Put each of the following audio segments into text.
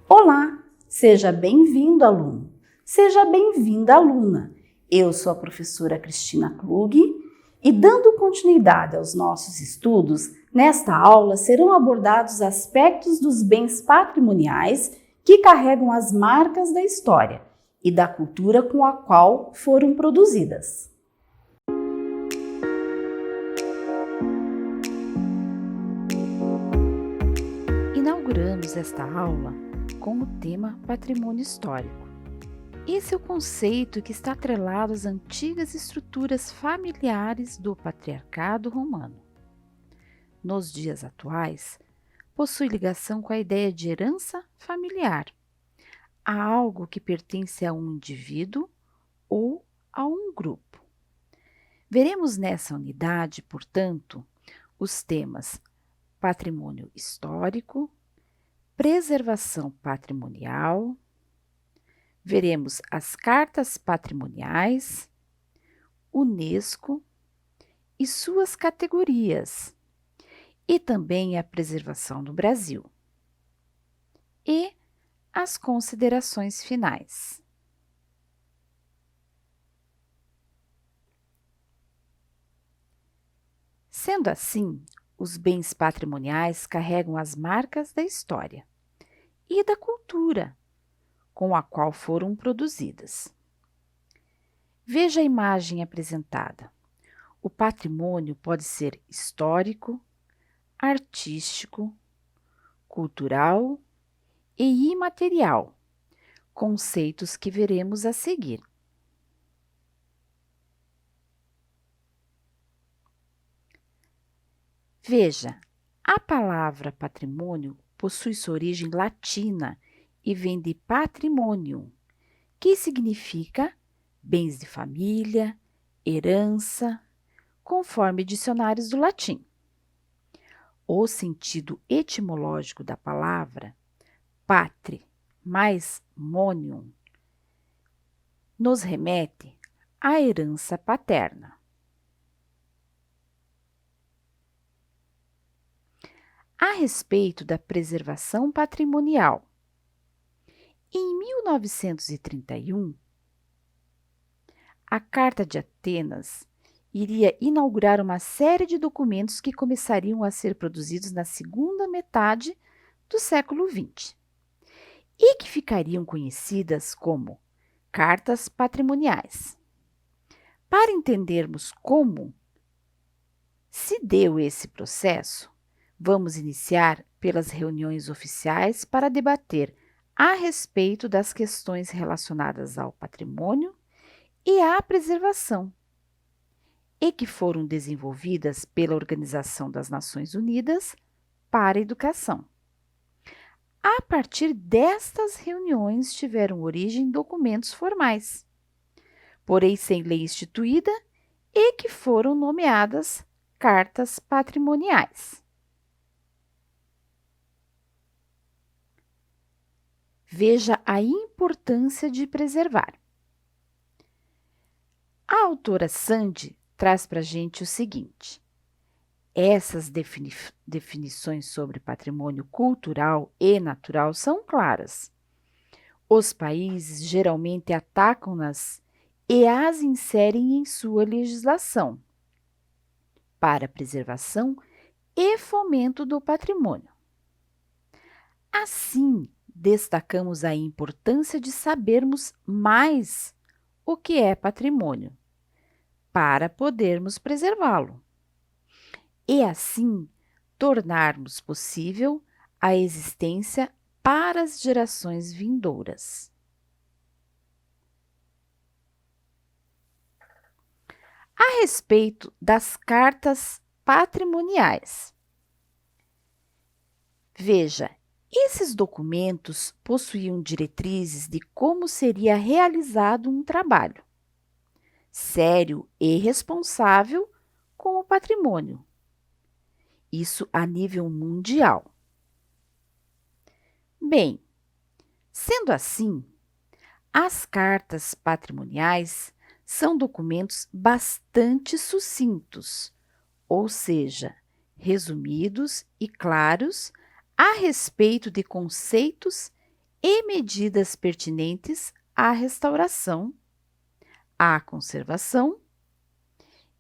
Olá, seja bem-vindo, aluno. Seja bem-vinda, aluna. Eu sou a professora Cristina Klug e, dando continuidade aos nossos estudos, nesta aula serão abordados aspectos dos bens patrimoniais que carregam as marcas da história e da cultura com a qual foram produzidas. Inauguramos esta aula com o tema Patrimônio Histórico. Esse é o conceito que está atrelado às antigas estruturas familiares do patriarcado romano. Nos dias atuais, possui ligação com a ideia de herança familiar, a algo que pertence a um indivíduo ou a um grupo. Veremos nessa unidade, portanto, os temas patrimônio histórico, preservação patrimonial, veremos as cartas patrimoniais, UNESCO e suas categorias, e também a preservação no Brasil. E as considerações finais. Sendo assim, os bens patrimoniais carregam as marcas da história e da cultura com a qual foram produzidas. Veja a imagem apresentada. O patrimônio pode ser histórico, artístico, cultural e imaterial, conceitos que veremos a seguir. Veja, a palavra patrimônio possui sua origem latina e vem de patrimonium, que significa bens de família, herança, conforme dicionários do latim. O sentido etimológico da palavra patre mais monium nos remete à herança paterna. A respeito da preservação patrimonial, em 1931, a Carta de Atenas iria inaugurar uma série de documentos que começariam a ser produzidos na segunda metade do século XX e que ficariam conhecidas como cartas patrimoniais. Para entendermos como se deu esse processo, vamos iniciar pelas reuniões oficiais para debater a respeito das questões relacionadas ao patrimônio e à preservação, e que foram desenvolvidas pela Organização das Nações Unidas para a Educação. A partir destas reuniões tiveram origem documentos formais, porém sem lei instituída, e que foram nomeadas cartas patrimoniais. Veja a importância de preservar. A autora Sandy traz para a gente o seguinte: essas definições sobre patrimônio cultural e natural são claras. Os países geralmente atacam-nas e as inserem em sua legislação para preservação e fomento do patrimônio. Assim, destacamos a importância de sabermos mais o que é patrimônio, para podermos preservá-lo, e assim tornarmos possível a existência para as gerações vindouras. A respeito das cartas patrimoniais. Veja, esses documentos possuíam diretrizes de como seria realizado um trabalho sério e responsável com o patrimônio. Isso a nível mundial. Bem, sendo assim, as cartas patrimoniais são documentos bastante sucintos, ou seja, resumidos e claros a respeito de conceitos e medidas pertinentes à restauração, à conservação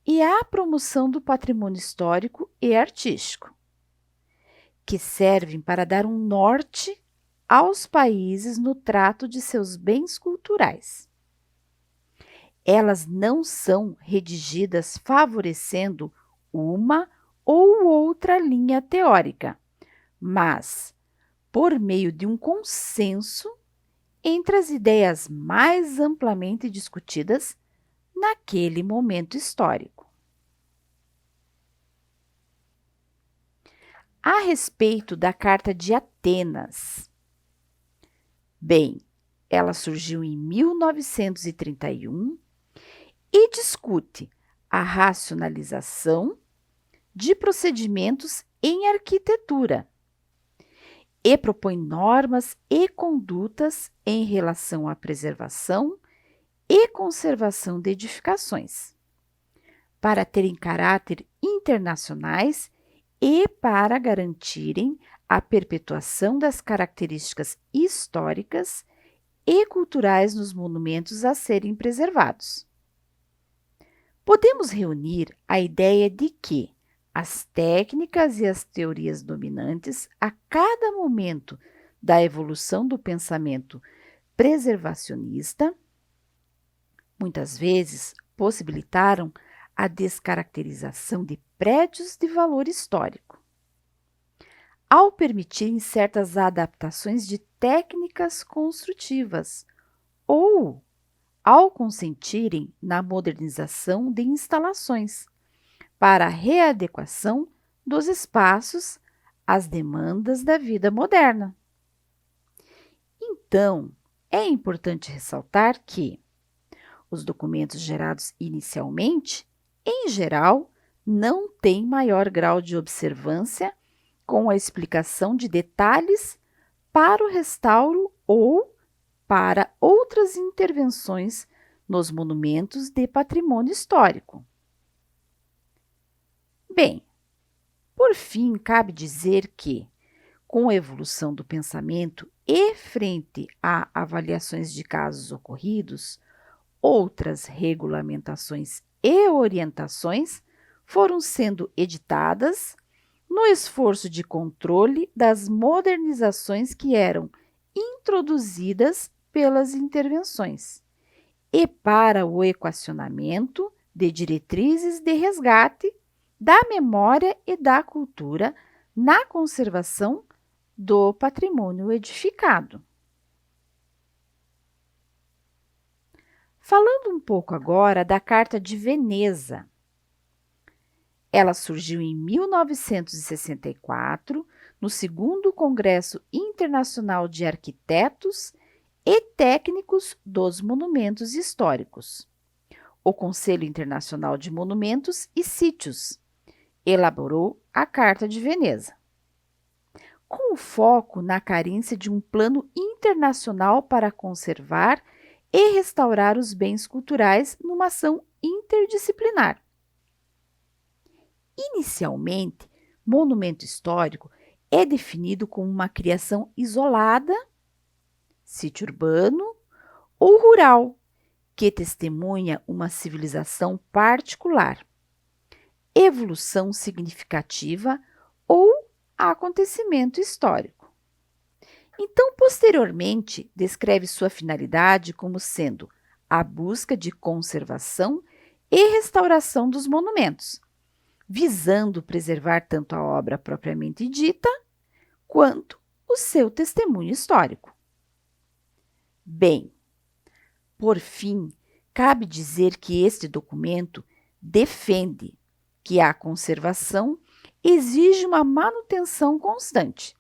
e à promoção do patrimônio histórico e artístico, que servem para dar um norte aos países no trato de seus bens culturais. Elas não são redigidas favorecendo uma ou outra linha teórica, mas por meio de um consenso entre as ideias mais amplamente discutidas naquele momento histórico. A respeito da Carta de Atenas. Bem, ela surgiu em 1931 e discute a racionalização de procedimentos em arquitetura e propõe normas e condutas em relação à preservação e conservação de edificações, para terem caráter internacionais e para garantirem a perpetuação das características históricas e culturais nos monumentos a serem preservados. Podemos reunir a ideia de que as técnicas e as teorias dominantes a cada momento da evolução do pensamento preservacionista muitas vezes possibilitaram a descaracterização de prédios de valor histórico, ao permitirem certas adaptações de técnicas construtivas ou ao consentirem na modernização de instalações para a readequação dos espaços às demandas da vida moderna. Então, é importante ressaltar que os documentos gerados inicialmente, em geral, não têm maior grau de observância com a explicação de detalhes para o restauro ou para outras intervenções nos monumentos de patrimônio histórico. Bem, por fim, cabe dizer que, com a evolução do pensamento e frente a avaliações de casos ocorridos, outras regulamentações e orientações foram sendo editadas no esforço de controle das modernizações que eram introduzidas pelas intervenções e para o equacionamento de diretrizes de resgate da memória e da cultura na conservação do patrimônio edificado. Falando um pouco agora da Carta de Veneza. Ela surgiu em 1964, no segundo Congresso Internacional de Arquitetos e Técnicos dos Monumentos Históricos. O Conselho Internacional de Monumentos e Sítios elaborou a Carta de Veneza, com o foco na carência de um plano internacional para conservar e restaurar os bens culturais numa ação interdisciplinar. Inicialmente, monumento histórico é definido como uma criação isolada, sítio urbano ou rural, que testemunha uma civilização particular, evolução significativa ou acontecimento histórico. Então, posteriormente, descreve sua finalidade como sendo a busca de conservação e restauração dos monumentos, visando preservar tanto a obra propriamente dita, quanto o seu testemunho histórico. Bem, por fim, cabe dizer que este documento defende que a conservação exige uma manutenção constante,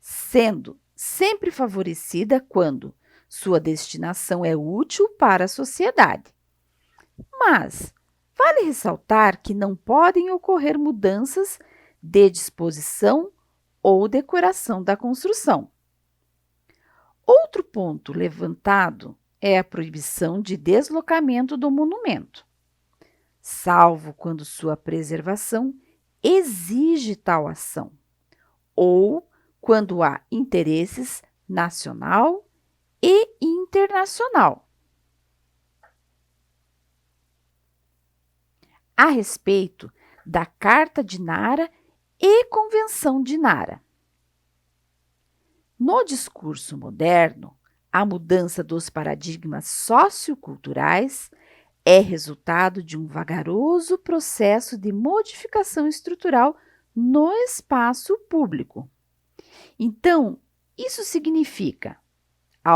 sendo sempre favorecida quando sua destinação é útil para a sociedade. Mas vale ressaltar que não podem ocorrer mudanças de disposição ou decoração da construção. Outro ponto levantado é a proibição de deslocamento do monumento, salvo quando sua preservação exige tal ação, ou quando há interesses nacional e internacional. A respeito da Carta de Nara e Convenção de Nara. No discurso moderno, a mudança dos paradigmas socioculturais é resultado de um vagaroso processo de modificação estrutural no espaço público. Então, isso significa a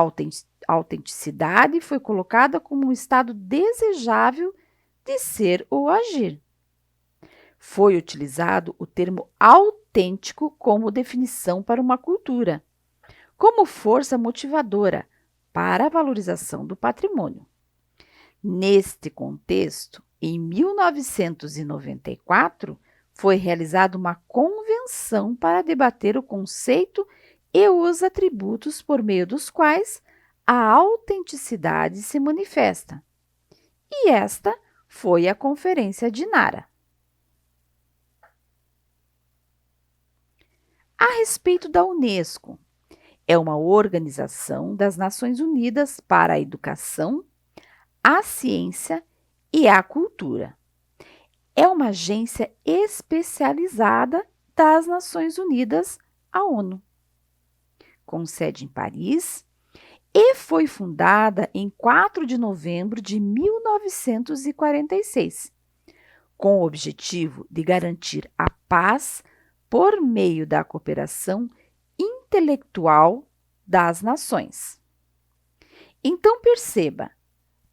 autenticidade foi colocada como um estado desejável de ser ou agir. Foi utilizado o termo autêntico como definição para uma cultura, como força motivadora para a valorização do patrimônio. Neste contexto, em 1994, foi realizada uma convenção para debater o conceito e os atributos por meio dos quais a autenticidade se manifesta. E esta foi a Conferência de Nara. A respeito da Unesco, é uma organização das Nações Unidas para a Educação, a Ciência e a Cultura. É uma agência especializada das Nações Unidas, a ONU, com sede em Paris, e foi fundada em 4 de novembro de 1946, com o objetivo de garantir a paz por meio da cooperação intelectual das nações. Então perceba,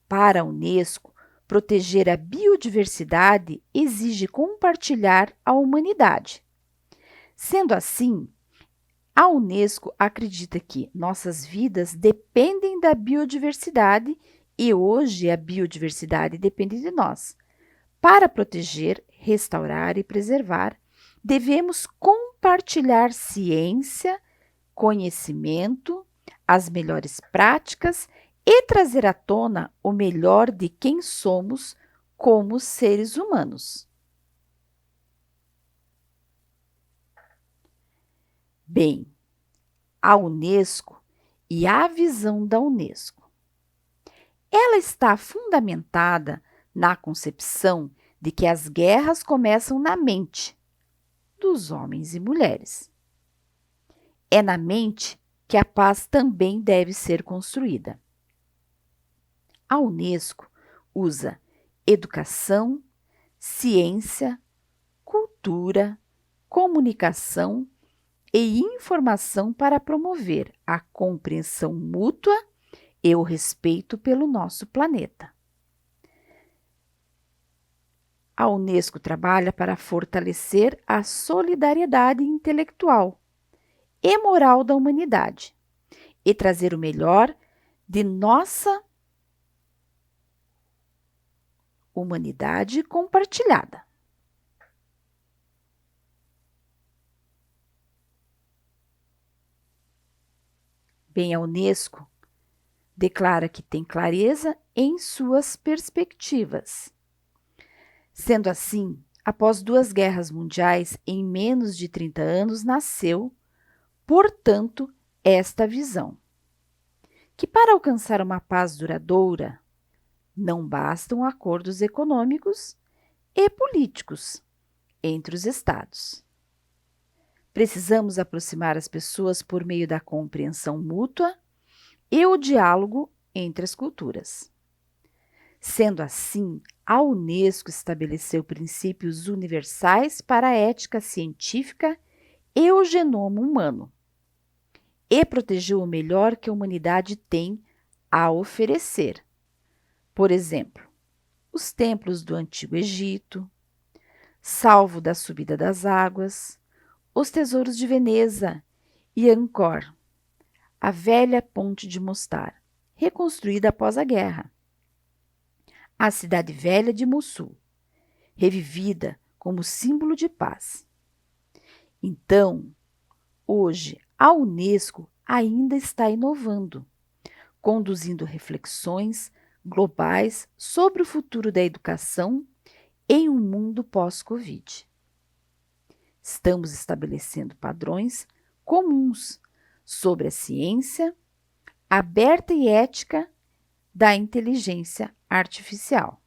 para a Unesco, proteger a biodiversidade exige compartilhar a humanidade. Sendo assim, a Unesco acredita que nossas vidas dependem da biodiversidade e hoje a biodiversidade depende de nós. Para proteger, restaurar e preservar, devemos compartilhar ciência, conhecimento, as melhores práticas e trazer à tona o melhor de quem somos como seres humanos. Bem, a Unesco e a visão da Unesco. Ela está fundamentada na concepção de que as guerras começam na mente dos homens e mulheres. É na mente que a paz também deve ser construída. A Unesco usa educação, ciência, cultura, comunicação e informação para promover a compreensão mútua e o respeito pelo nosso planeta. A Unesco trabalha para fortalecer a solidariedade intelectual e moral da humanidade e trazer o melhor de nossa humanidade compartilhada. Bem, a Unesco declara que tem clareza em suas perspectivas. Sendo assim, após 2 guerras mundiais em menos de 30 anos, nasceu, portanto, esta visão, que para alcançar uma paz duradoura, não bastam acordos econômicos e políticos entre os Estados. Precisamos aproximar as pessoas por meio da compreensão mútua e o diálogo entre as culturas. Sendo assim, a Unesco estabeleceu princípios universais para a ética científica e o genoma humano, e protegeu o melhor que a humanidade tem a oferecer. Por exemplo, os templos do Antigo Egito, salvo da subida das águas, os tesouros de Veneza e Angkor, a velha ponte de Mostar, reconstruída após a guerra, a cidade velha de Mossul, revivida como símbolo de paz. Então, hoje, a Unesco ainda está inovando, conduzindo reflexões globais sobre o futuro da educação em um mundo pós-Covid. Estamos estabelecendo padrões comuns sobre a ciência aberta e ética da inteligência artificial.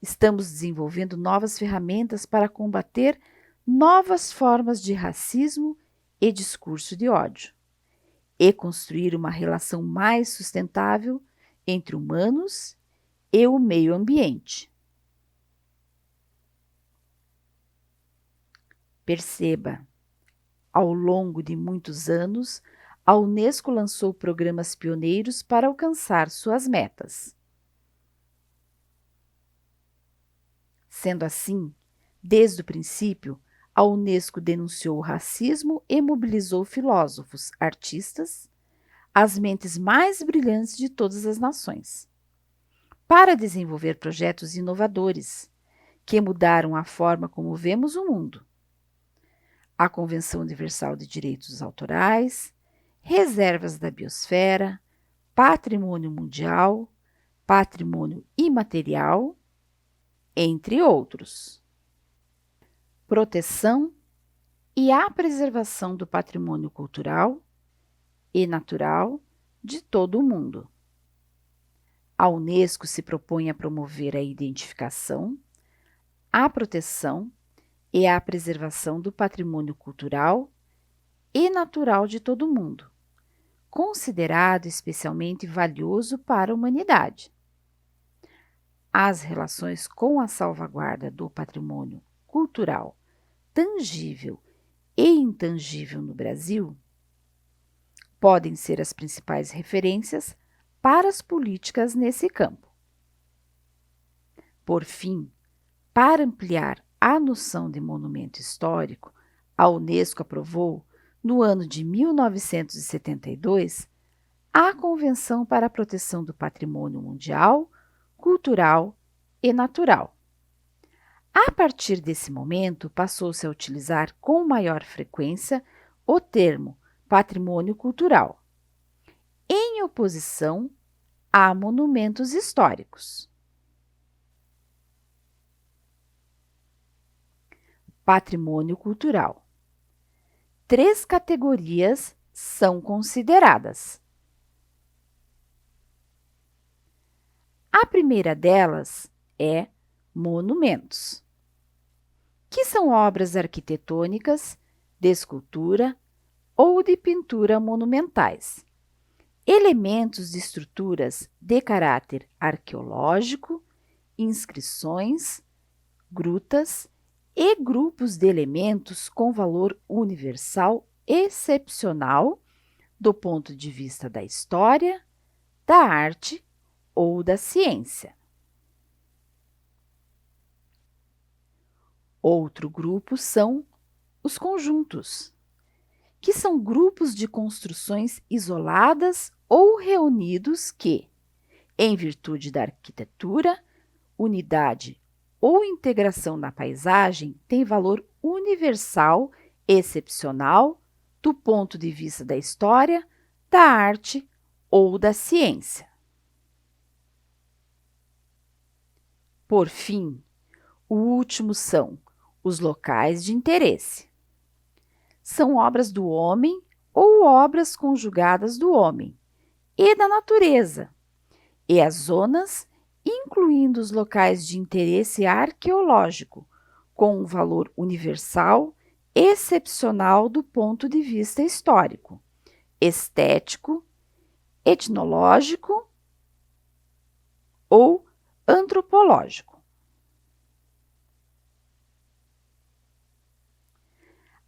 Estamos desenvolvendo novas ferramentas para combater novas formas de racismo e discurso de ódio, e construir uma relação mais sustentável entre humanos e o meio ambiente. Perceba, ao longo de muitos anos, a Unesco lançou programas pioneiros para alcançar suas metas. Sendo assim, desde o princípio, a Unesco denunciou o racismo e mobilizou filósofos, artistas, as mentes mais brilhantes de todas as nações, para desenvolver projetos inovadores que mudaram a forma como vemos o mundo. A Convenção Universal de Direitos Autorais, reservas da biosfera, patrimônio mundial, patrimônio imaterial, entre outros. Proteção e a preservação do patrimônio cultural e natural de todo o mundo. A Unesco se propõe a promover a identificação, a proteção e a preservação do patrimônio cultural e natural de todo o mundo, considerado especialmente valioso para a humanidade. As relações com a salvaguarda do patrimônio cultural, tangível e intangível no Brasil podem ser as principais referências para as políticas nesse campo. Por fim, para ampliar a noção de monumento histórico, a Unesco aprovou, no ano de 1972, a Convenção para a Proteção do Patrimônio Mundial, Cultural e Natural. A partir desse momento, passou-se a utilizar com maior frequência o termo patrimônio cultural, em oposição a monumentos históricos. Patrimônio cultural. 3 categorias são consideradas. A primeira delas é monumentos, que são obras arquitetônicas, de escultura ou de pintura monumentais, elementos de estruturas de caráter arqueológico, inscrições, grutas e grupos de elementos com valor universal excepcional do ponto de vista da história, da arte ou da ciência. Outro grupo são os conjuntos, que são grupos de construções isoladas ou reunidos que, em virtude da arquitetura, unidade ou integração na paisagem, têm valor universal excepcional do ponto de vista da história, da arte ou da ciência. Por fim, o último são os locais de interesse. São obras do homem ou obras conjugadas do homem e da natureza, e as zonas, incluindo os locais de interesse arqueológico, com um valor universal excepcional do ponto de vista histórico, estético, etnológico ou antropológico.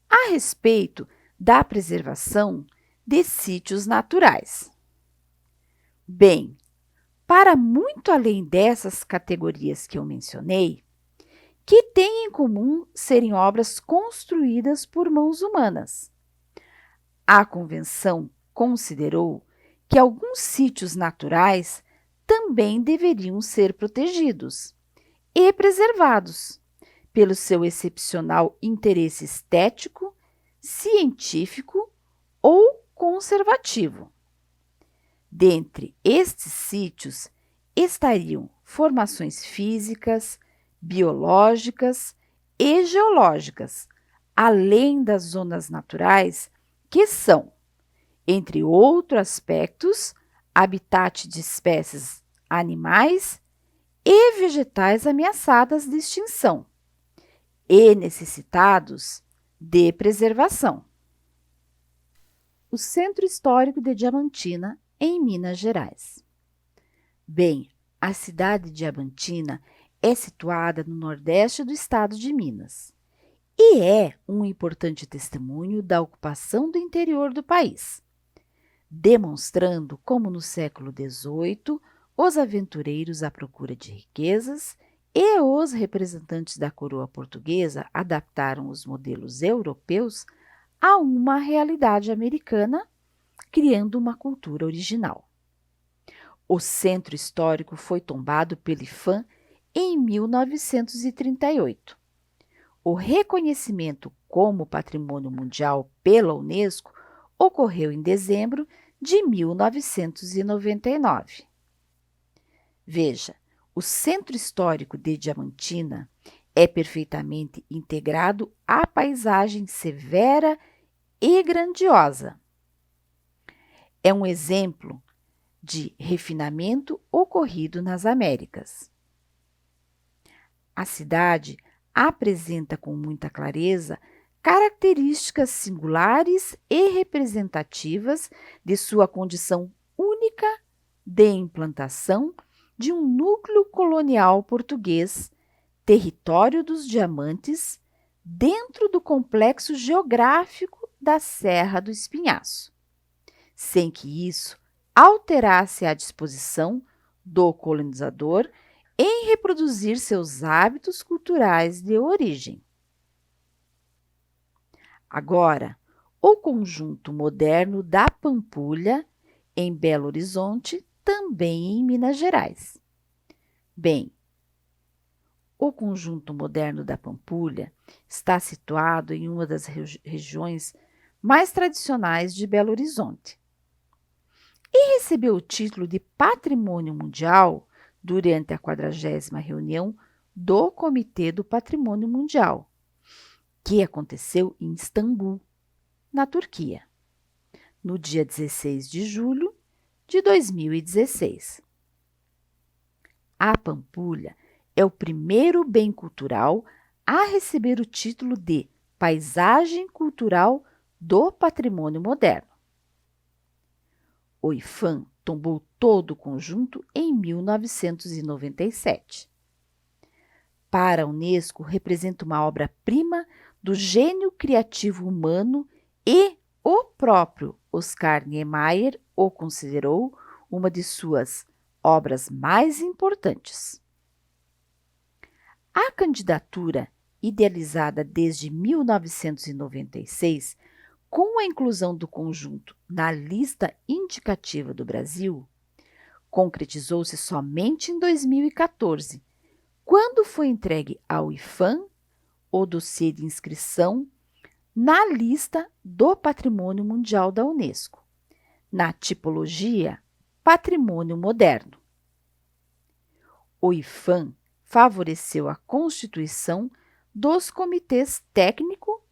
A respeito da preservação de sítios naturais. Bem, para muito além dessas categorias que eu mencionei, que têm em comum serem obras construídas por mãos humanas, a Convenção considerou que alguns sítios naturais também deveriam ser protegidos e preservados pelo seu excepcional interesse estético, científico ou conservativo. Dentre estes sítios estariam formações físicas, biológicas e geológicas, além das zonas naturais, que são Entre outros aspectos, habitat de espécies animais e vegetais ameaçadas de extinção e necessitados de preservação. O Centro Histórico de Diamantina, em Minas Gerais. Bem, a cidade de Diamantina é situada no nordeste do estado de Minas e é um importante testemunho da ocupação do interior do país, demonstrando como no século XVIII os aventureiros à procura de riquezas e os representantes da coroa portuguesa adaptaram os modelos europeus a uma realidade americana, criando uma cultura original. O centro histórico foi tombado pelo IPHAN em 1938. O reconhecimento como Patrimônio Mundial pela Unesco ocorreu em dezembro de 1999. Veja, o Centro Histórico de Diamantina é perfeitamente integrado à paisagem severa e grandiosa. É um exemplo de refinamento ocorrido nas Américas. A cidade apresenta com muita clareza características singulares e representativas de sua condição única de implantação de um núcleo colonial português, território dos diamantes, dentro do complexo geográfico da Serra do Espinhaço, sem que isso alterasse a disposição do colonizador em reproduzir seus hábitos culturais de origem. Agora, o conjunto moderno da Pampulha, em Belo Horizonte, também em Minas Gerais. Bem, o conjunto moderno da Pampulha está situado em uma das regiões mais tradicionais de Belo Horizonte e recebeu o título de Patrimônio Mundial durante a 40ª reunião do Comitê do Patrimônio Mundial, que aconteceu em Istambul, na Turquia, no dia 16 de julho de 2016. A Pampulha é o primeiro bem cultural a receber o título de Paisagem Cultural do Patrimônio Moderno. O IPHAN tombou todo o conjunto em 1997. Para a Unesco, representa uma obra-prima do gênio criativo humano e o próprio Oscar Niemeyer o considerou uma de suas obras mais importantes. A candidatura, idealizada desde 1996, com a inclusão do conjunto na lista indicativa do Brasil, concretizou-se somente em 2014, quando foi entregue ao IPHAN o dossiê de inscrição na lista do Patrimônio Mundial da Unesco, na tipologia Patrimônio Moderno. O IPHAN favoreceu a constituição dos comitês técnico,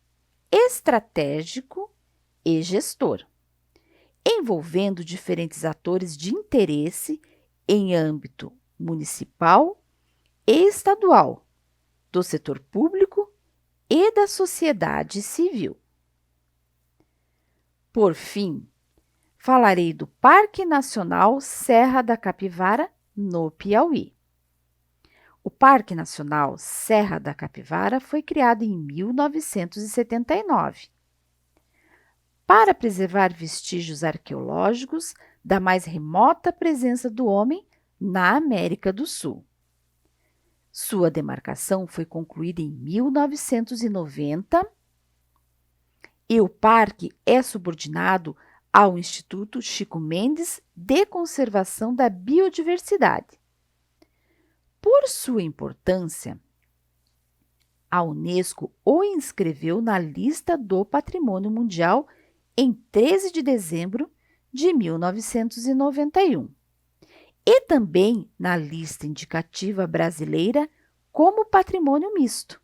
estratégico e gestor, envolvendo diferentes atores de interesse em âmbito municipal e estadual, do setor público e da sociedade civil. Por fim, falarei do Parque Nacional Serra da Capivara, no Piauí. O Parque Nacional Serra da Capivara foi criado em 1979 para preservar vestígios arqueológicos da mais remota presença do homem na América do Sul. Sua demarcação foi concluída em 1990 e o parque é subordinado ao Instituto Chico Mendes de Conservação da Biodiversidade. Por sua importância, a Unesco o inscreveu na lista do Patrimônio Mundial em 13 de dezembro de 1991 e também na lista indicativa brasileira como patrimônio misto.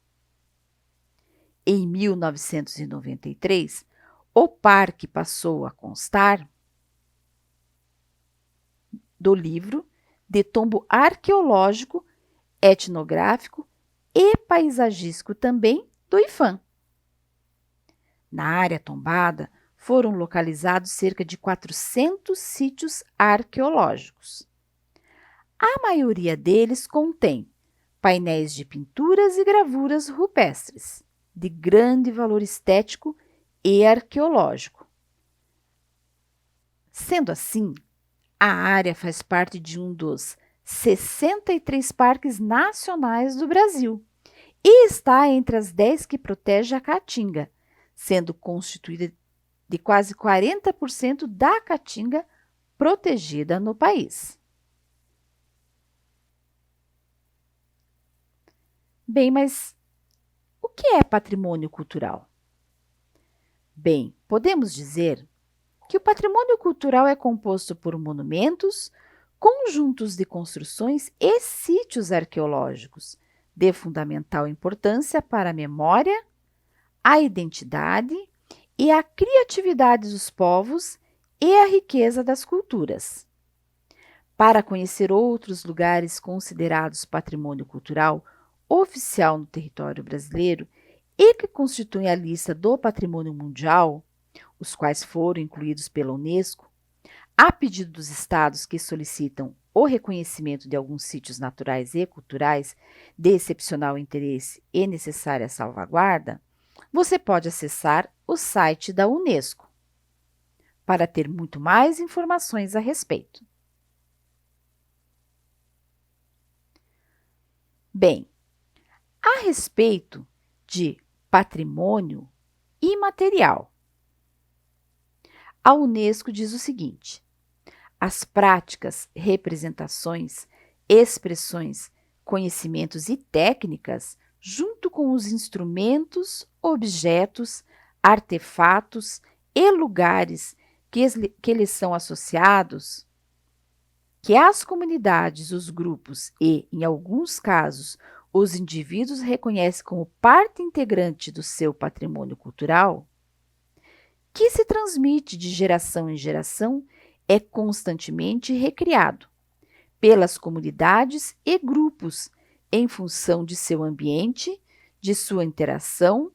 Em 1993, O parque passou a constar do livro de tombo arqueológico, etnográfico e paisagístico também do IPHAN. Na área tombada foram localizados cerca de 400 sítios arqueológicos. A maioria deles contém painéis de pinturas e gravuras rupestres, de grande valor estético e arqueológico. Sendo assim, a área faz parte de um dos 63 parques nacionais do Brasil e está entre as 10 que protege a Caatinga, sendo constituída de quase 40% da Caatinga protegida no país. Bem, mas o que é patrimônio cultural? Bem, podemos dizer que o patrimônio cultural é composto por monumentos, conjuntos de construções e sítios arqueológicos de fundamental importância para a memória, a identidade e a criatividade dos povos e a riqueza das culturas. Para conhecer outros lugares considerados patrimônio cultural oficial no território brasileiro e que constituem a lista do Patrimônio Mundial, os quais foram incluídos pela Unesco, a pedido dos estados que solicitam o reconhecimento de alguns sítios naturais e culturais de excepcional interesse e necessária salvaguarda, você pode acessar o site da Unesco para ter muito mais informações a respeito. Bem, a respeito de patrimônio imaterial, a Unesco diz o seguinte: as práticas, representações, expressões, conhecimentos e técnicas, junto com os instrumentos, objetos, artefatos e lugares que lhes são associados, que as comunidades, os grupos e, em alguns casos, os indivíduos reconhecem como parte integrante do seu patrimônio cultural, que se transmite de geração em geração, é constantemente recriado pelas comunidades e grupos em função de seu ambiente, de sua interação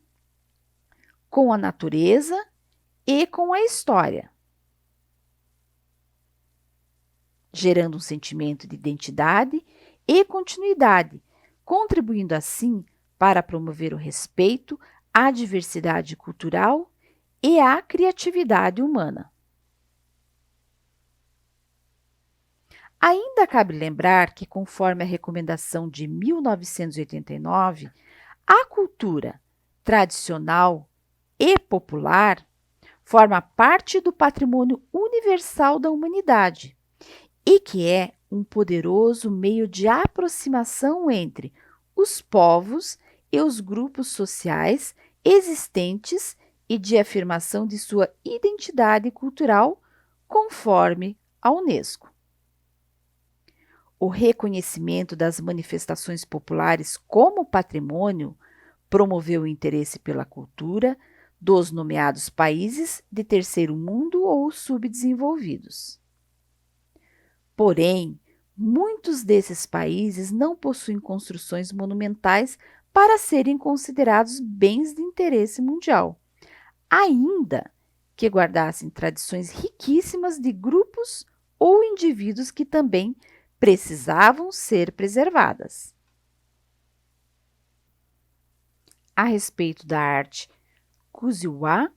com a natureza e com a história, gerando um sentimento de identidade e continuidade, contribuindo assim para promover o respeito à diversidade cultural e à criatividade humana. Ainda cabe lembrar que, conforme a recomendação de 1989, a cultura tradicional e popular forma parte do patrimônio universal da humanidade e que é um poderoso meio de aproximação entre os povos e os grupos sociais existentes e de afirmação de sua identidade cultural, conforme a Unesco. O reconhecimento das manifestações populares como patrimônio promoveu o interesse pela cultura dos nomeados países de terceiro mundo ou subdesenvolvidos. Porém, muitos desses países não possuem construções monumentais para serem considerados bens de interesse mundial, ainda que guardassem tradições riquíssimas de grupos ou indivíduos que também precisavam ser preservadas. A respeito da arte Kuziwa,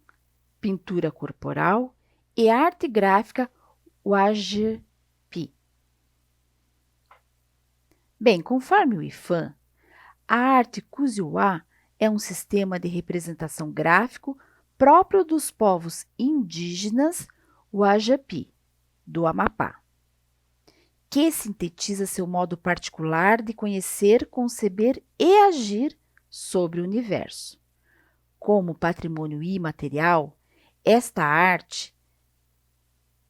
pintura corporal, e arte gráfica Wajepi. Bem, conforme o IPHAN, a arte Kuziwa é um sistema de representação gráfico próprio dos povos indígenas Wajepi, do Amapá, que sintetiza seu modo particular de conhecer, conceber e agir sobre o universo. Como patrimônio imaterial, esta arte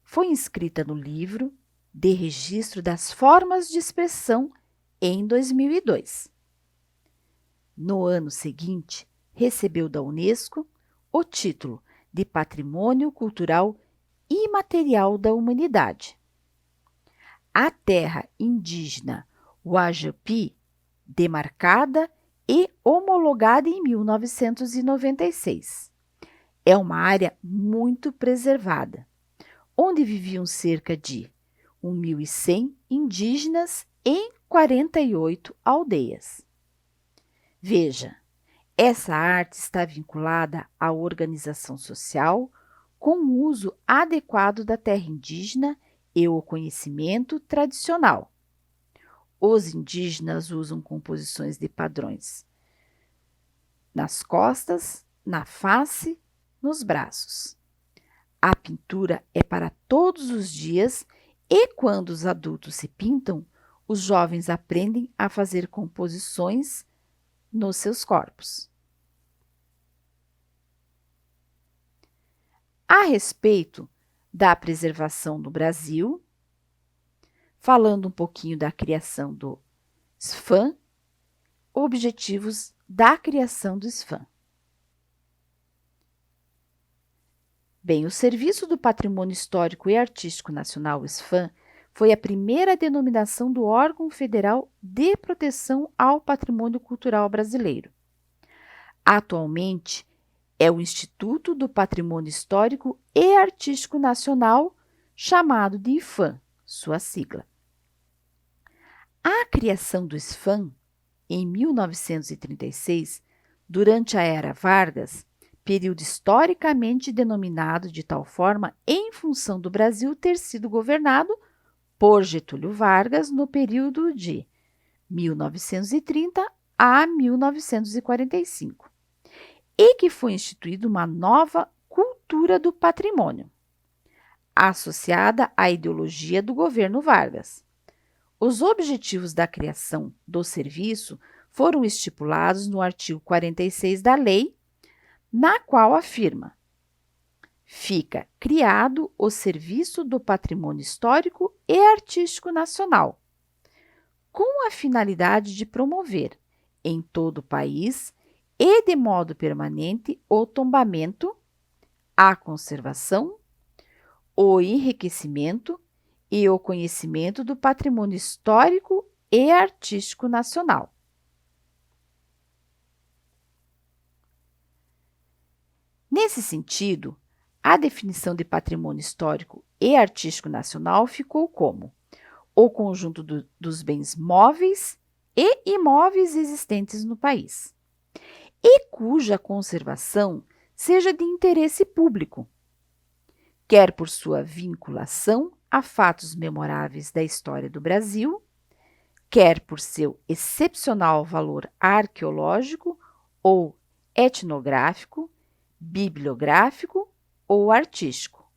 foi inscrita no livro de registro das formas de expressão em 2002. No ano seguinte, recebeu da Unesco o título de patrimônio cultural imaterial da humanidade. A terra indígena Uajopi, demarcada e homologada em 1996. É uma área muito preservada, onde viviam cerca de 1.100 indígenas em 48 aldeias. Veja, essa arte está vinculada à organização social com o uso adequado da terra indígena e o conhecimento tradicional. Os indígenas usam composições de padrões nas costas, na face, nos braços. A pintura é para todos os dias e quando os adultos se pintam, os jovens aprendem a fazer composições nos seus corpos. A respeito da preservação no Brasil, falando um pouquinho da criação do SFAM, objetivos da criação do SFAM. Bem, o Serviço do Patrimônio Histórico e Artístico Nacional, o SFAM, foi a primeira denominação do órgão federal de proteção ao patrimônio cultural brasileiro. Atualmente, é o Instituto do Patrimônio Histórico e Artístico Nacional, chamado de IPHAN, sua sigla. A criação do SFAM, em 1936, durante a Era Vargas, período historicamente denominado de tal forma em função do Brasil ter sido governado por Getúlio Vargas no período de 1930 a 1945, e que foi instituída uma nova cultura do patrimônio, associada à ideologia do governo Vargas. Os objetivos da criação do serviço foram estipulados no artigo 46 da lei, na qual afirma: fica criado o Serviço do Patrimônio Histórico e Artístico Nacional, com a finalidade de promover, em todo o país e de modo permanente, o tombamento, a conservação, o enriquecimento e o conhecimento do patrimônio histórico e artístico nacional. Nesse sentido, a definição de patrimônio histórico e artístico nacional ficou como o conjunto dos bens móveis e imóveis existentes no país, e cuja conservação seja de interesse público, quer por sua vinculação a fatos memoráveis da história do Brasil, quer por seu excepcional valor arqueológico ou etnográfico, bibliográfico ou artístico,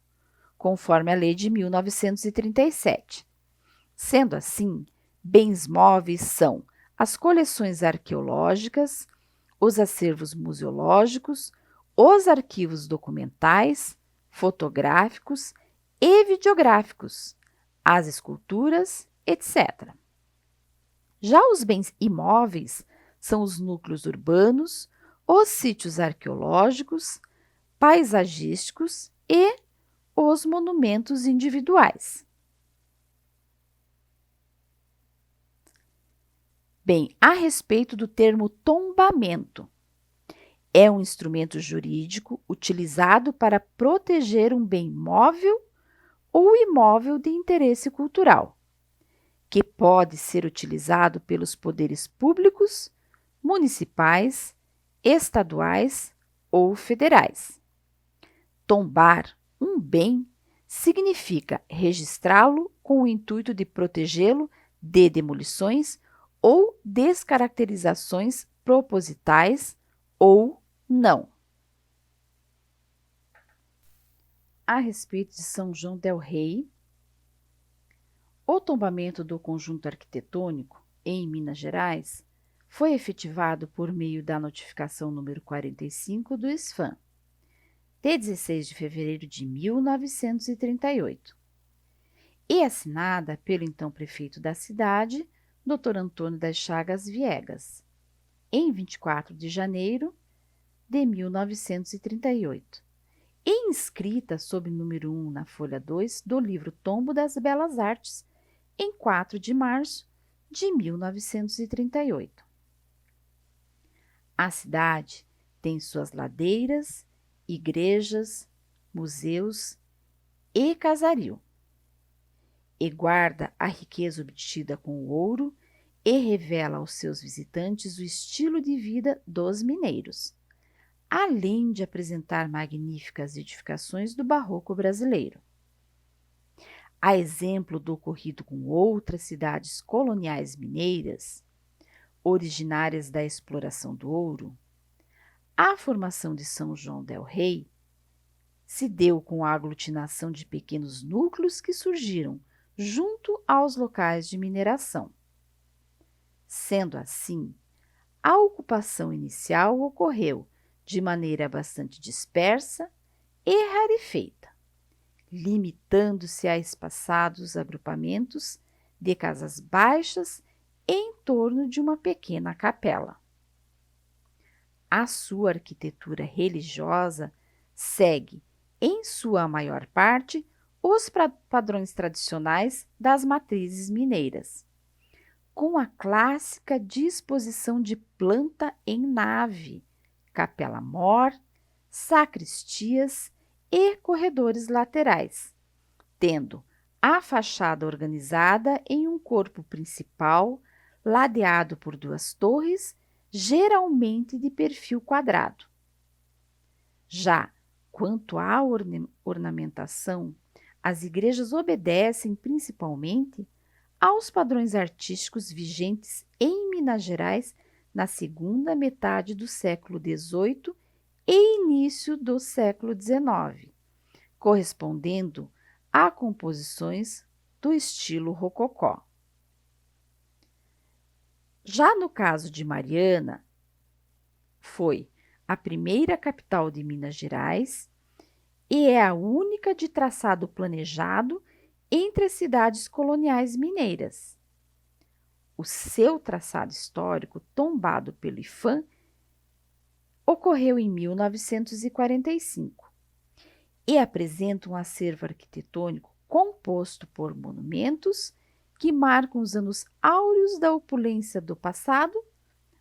conforme a Lei de 1937. Sendo assim, bens móveis são as coleções arqueológicas, os acervos museológicos, os arquivos documentais, fotográficos e videográficos, as esculturas, etc. Já os bens imóveis são os núcleos urbanos, os sítios arqueológicos, paisagísticos e os monumentos individuais. Bem, a respeito do termo tombamento, é um instrumento jurídico utilizado para proteger um bem móvel ou imóvel de interesse cultural, que pode ser utilizado pelos poderes públicos, municipais, estaduais ou federais. Tombar um bem significa registrá-lo com o intuito de protegê-lo de demolições ou descaracterizações propositais ou não. A respeito de São João del Rei, o tombamento do conjunto arquitetônico em Minas Gerais foi efetivado por meio da notificação número 45 do SFAM, de 16 de fevereiro de 1938, e assinada pelo então prefeito da cidade, Dr. Antônio das Chagas Viegas, em 24 de janeiro de 1938, e inscrita sob número 1 na folha 2 do livro Tombo das Belas Artes, em 4 de março de 1938. A cidade tem suas ladeiras, igrejas, museus e casario, e guarda a riqueza obtida com o ouro e revela aos seus visitantes o estilo de vida dos mineiros, além de apresentar magníficas edificações do barroco brasileiro. A exemplo do ocorrido com outras cidades coloniais mineiras, originárias da exploração do ouro, a formação de São João del Rei se deu com a aglutinação de pequenos núcleos que surgiram junto aos locais de mineração. Sendo assim, a ocupação inicial ocorreu de maneira bastante dispersa e rarefeita, limitando-se a espaçados agrupamentos de casas baixas em torno de uma pequena capela. A sua arquitetura religiosa segue, em sua maior parte, os padrões tradicionais das matrizes mineiras, com a clássica disposição de planta em nave, capela-mor, sacristias e corredores laterais, tendo a fachada organizada em um corpo principal, ladeado por 2 torres, geralmente de perfil quadrado. Já quanto à ornamentação, as igrejas obedecem principalmente aos padrões artísticos vigentes em Minas Gerais na segunda metade do século XVIII e início do século XIX, correspondendo a composições do estilo rococó. Já no caso de Mariana, foi a primeira capital de Minas Gerais e é a única de traçado planejado entre as cidades coloniais mineiras. O seu traçado histórico, tombado pelo IPHAN, ocorreu em 1945 e apresenta um acervo arquitetônico composto por monumentos que marcam os anos áureos da opulência do passado,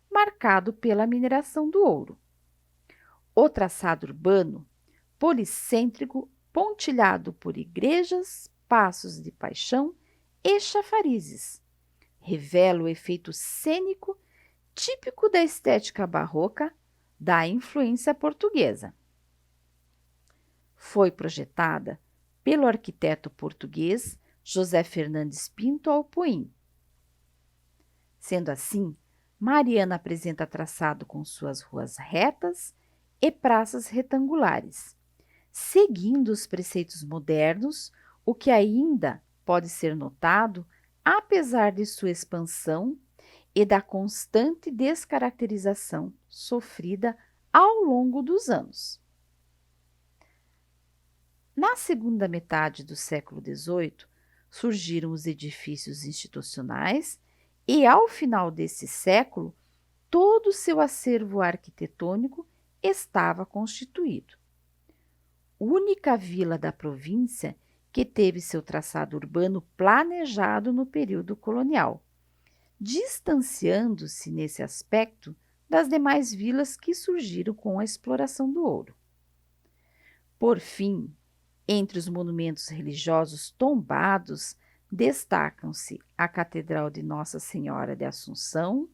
marcado pela mineração do ouro. O traçado urbano, policêntrico, pontilhado por igrejas, passos de paixão e chafarizes, revela o efeito cênico típico da estética barroca da influência portuguesa. Foi projetada pelo arquiteto português José Fernandes Pinto Alpuim. Sendo assim, Mariana apresenta traçado com suas ruas retas e praças retangulares, seguindo os preceitos modernos, o que ainda pode ser notado apesar de sua expansão e da constante descaracterização sofrida ao longo dos anos. Na segunda metade do século XVIII, surgiram os edifícios institucionais e, ao final desse século, todo o seu acervo arquitetônico estava constituído. Única vila da província que teve seu traçado urbano planejado no período colonial, distanciando-se nesse aspecto das demais vilas que surgiram com a exploração do ouro. Por fim, entre os monumentos religiosos tombados, destacam-se a Catedral de Nossa Senhora de Assunção,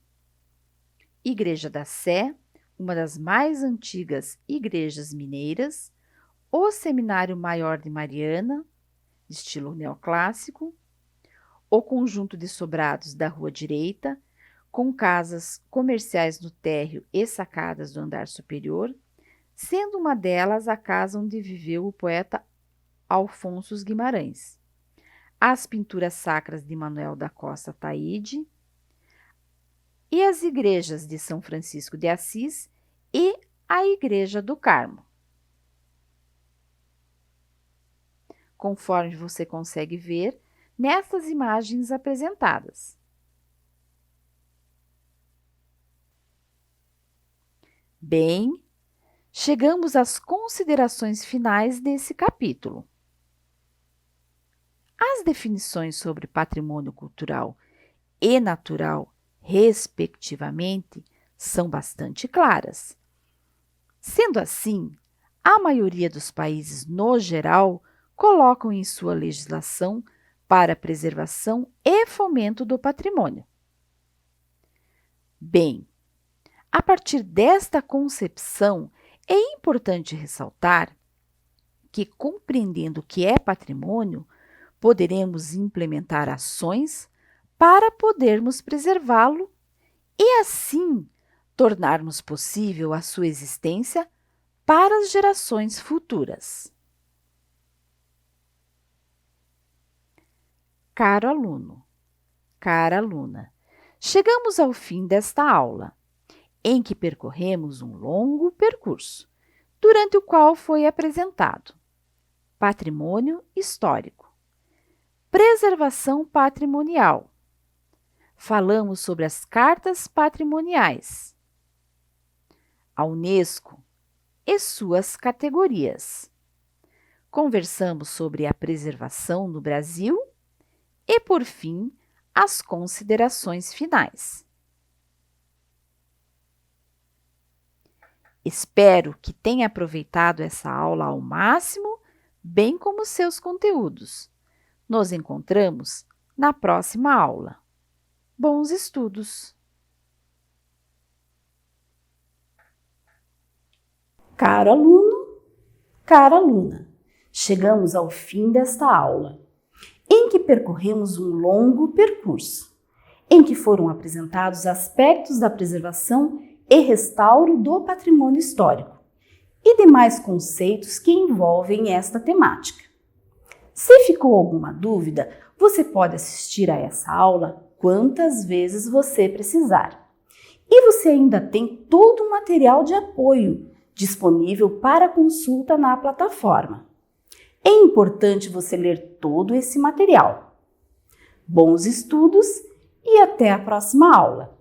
Igreja da Sé, uma das mais antigas igrejas mineiras, o Seminário Maior de Mariana, de estilo neoclássico, o conjunto de sobrados da Rua Direita, com casas comerciais no térreo e sacadas do andar superior, sendo uma delas a casa onde viveu o poeta Alfonso Guimarães, as pinturas sacras de Manuel da Costa Taide e as igrejas de São Francisco de Assis e a Igreja do Carmo. Conforme você consegue ver nessas imagens apresentadas. Bem, chegamos às considerações finais desse capítulo. As definições sobre patrimônio cultural e natural, respectivamente, são bastante claras. Sendo assim, a maioria dos países, no geral, colocam em sua legislação para a preservação e fomento do patrimônio. Bem, a partir desta concepção, é importante ressaltar que, compreendendo o que é patrimônio, poderemos implementar ações para podermos preservá-lo e, assim, tornarmos possível a sua existência para as gerações futuras. Caro aluno, cara aluna, chegamos ao fim desta aula, em que percorremos um longo percurso, durante o qual foi apresentado patrimônio histórico, preservação patrimonial, falamos sobre as cartas patrimoniais, a Unesco e suas categorias, conversamos sobre a preservação no Brasil e, por fim, as considerações finais. Espero que tenha aproveitado essa aula ao máximo, bem como seus conteúdos. Nos encontramos na próxima aula. Bons estudos! Caro aluno, cara aluna, chegamos ao fim desta aula, em que percorremos um longo percurso, em que foram apresentados aspectos da preservação e restauro do patrimônio histórico e demais conceitos que envolvem esta temática. Se ficou alguma dúvida, você pode assistir a essa aula quantas vezes você precisar. E você ainda tem todo o material de apoio disponível para consulta na plataforma. É importante você ler todo esse material. Bons estudos e até a próxima aula!